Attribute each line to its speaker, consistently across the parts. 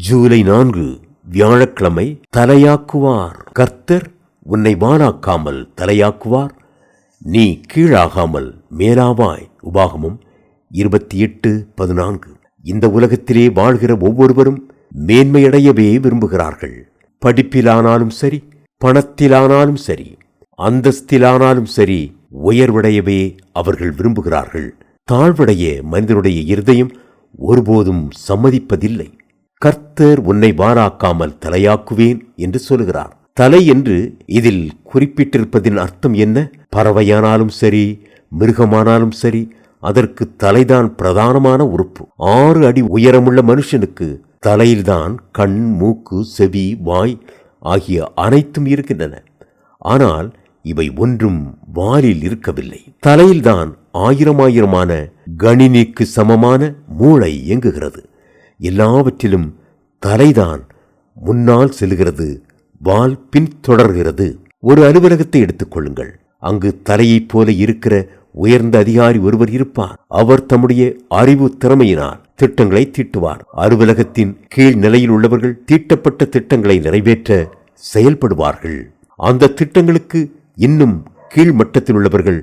Speaker 1: ஜூலை 4 வியாழக்கிழமை. தலையாக்குவார். கர்த்தர் உன்னை வானாக்காமல் தலையாக்குவார், நீ கீழாகாமல் மேலாவாய். உபாகமம் 28:14. இந்த உலகத்திலே வாழ்கிற ஒவ்வொருவரும் மேன்மையடையவே விரும்புகிறார்கள். படிப்பிலானாலும் சரி, பணத்திலானாலும் சரி, அந்தஸ்திலானாலும் சரி, உயர்வடையவே அவர்கள் விரும்புகிறார்கள். தாழ்வடைய மனிதனுடைய இருதயம் ஒருபோதும் சம்மதிப்பதில்லை. கர்த்தர் உன்னை வாராக்காமல் தலையாக்குவேன் என்று சொல்கிறார். தலை என்று இதில் குறிப்பிட்டிருப்பதின் அர்த்தம் என்ன? பறவையானாலும் சரி, மிருகமானாலும் சரி, அதற்கு தலைதான் பிரதானமான உறுப்பு. 6 அடி உயரமுள்ள மனுஷனுக்கு தலையில்தான் கண், மூக்கு, செவி, வாய் ஆகிய அனைத்தும் இருக்கின்றன. ஆனால் இவை ஒன்றும் வாலில் இருக்கவில்லை. தலையில்தான் ஆயிரமான கணினிக்கு சமமான மூளை இயங்குகிறது. எல்லாவற்றிலும் தலைதான் முன்னால் செல்கிறது, வால் பின் தொடர்கிறது. ஒரு அலுவலகத்தை எடுத்துக் கொள்ளுங்கள். அங்கு தலையைப் போல இருக்கிற உயர்ந்த அதிகாரி ஒருவர் இருப்பார். அவர் தம்முடைய அறிவு திறமையினால் திட்டங்களை தீட்டுவார். அலுவலகத்தின் கீழ் நிலையில் உள்ளவர்கள் தீட்டப்பட்ட திட்டங்களை நிறைவேற்ற செயல்படுவார்கள். அந்த திட்டங்களுக்கு இன்னும் கீழ் மட்டத்தில் உள்ளவர்கள்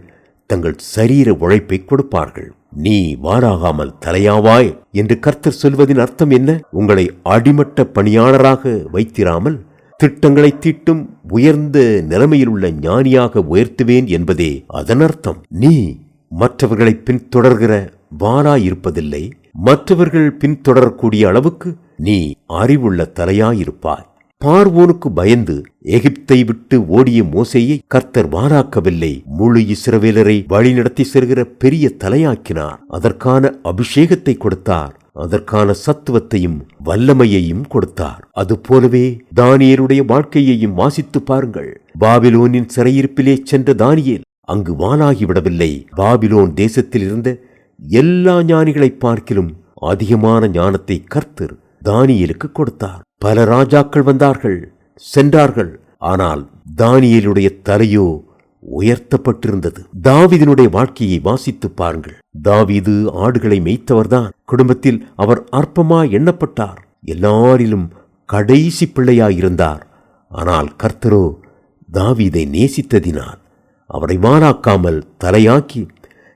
Speaker 1: தங்கள் சரீர உழைப்பை கொடுப்பார்கள். நீ வாராகாமல் தலையாவாய் என்று கர்த்தர் சொல்வதின் அர்த்தம் என்ன? உங்களை அடிமட்ட பணியாளராக வைத்திராமல் திட்டங்களை தீட்டும் உயர்ந்த நிலைமையில் உள்ள ஞானியாக உயர்த்துவேன் என்பதே அதன் அர்த்தம். நீ மற்றவர்களை பின்தொடர்கிற வாராயிருப்பதில்லை, மற்றவர்கள் பின்தொடரக்கூடிய அளவுக்கு நீ அறிவுள்ள தலையாயிருப்பாய். பார்வோனுக்கு பயந்து எகிப்தை விட்டு ஓடிய மோசேயை கர்த்தர் வாராக்கவில்லை, முழு இஸ்ரவேலரை வழிநடத்தி செல்கிற பெரிய தலையாக்கினார். அதற்கான அபிஷேகத்தை கொடுத்தார், அதற்கான சத்துவத்தையும் வல்லமையையும் கொடுத்தார். அதுபோலவே தானியேலுடைய வாழ்க்கையையும் வாசித்து பாருங்கள். பாபிலோனின் சிறையிருப்பிலே சென்ற தானியேல் அங்கு வானாகிவிடவில்லை. பாபிலோன் தேசத்தில் இருந்த எல்லா ஞானிகளை பார்க்கிலும் அதிகமான ஞானத்தை கர்த்தர் தானியேலுக்கு கொடுத்தார். பல ராஜாக்கள் வந்தார்கள், சென்றார்கள். ஆனால் தானியேலுடைய தலையோ உயர்த்தப்பட்டிருந்தது. தாவீதினுடைய வாழ்க்கையை வாசித்து பாருங்கள். தாவீது ஆடுகளை மேய்த்தவர்தான். குடும்பத்தில் அவர் அற்பமாய் எண்ணப்பட்டார். எல்லாரிலும் கடைசி பிள்ளையாயிருந்தார். ஆனால் கர்த்தரோ தாவீதை நேசித்ததினால் அவரை வானாக்காமல் தலையாக்கி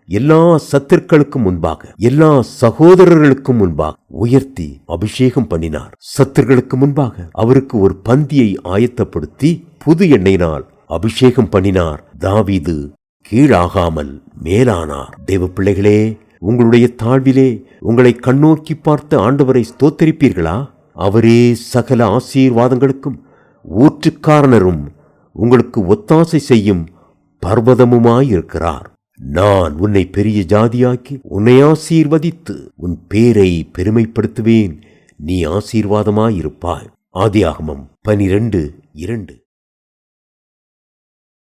Speaker 1: எல்லா சத்துருக்களுக்கும் முன்பாக, எல்லா சகோதரர்களுக்கும் முன்பாக உயர்த்தி அபிஷேகம் பண்ணினார். சத்துருக்களுக்கு முன்பாக அவருக்கு ஒரு பந்தியை ஆயத்தப்படுத்தி புது எண்ணெயினால் அபிஷேகம் பண்ணினார். தாவீது கீழாகாமல் மேலானார். தேவ பிள்ளைகளே, உங்களுடைய தாழ்விலே உங்களை கண்ணோக்கி பார்த்த ஆண்டவரை ஸ்தோத்தரிப்பீர்களா? அவரே சகல ஆசீர்வாதங்களுக்கும் ஊற்றுக்காரனரும் உங்களுக்கு ஒத்தாசை செய்யும் பர்வதமுமாயிருக்கிறார். நான் உன்னை பெரிய ஜாதியாக்கி உன்னை ஆசீர்வதித்து உன் பேரை பெருமைப்படுத்துவேன், நீ ஆசீர்வாதமாயிருப்பாய். ஆதியாகமம் 12:2.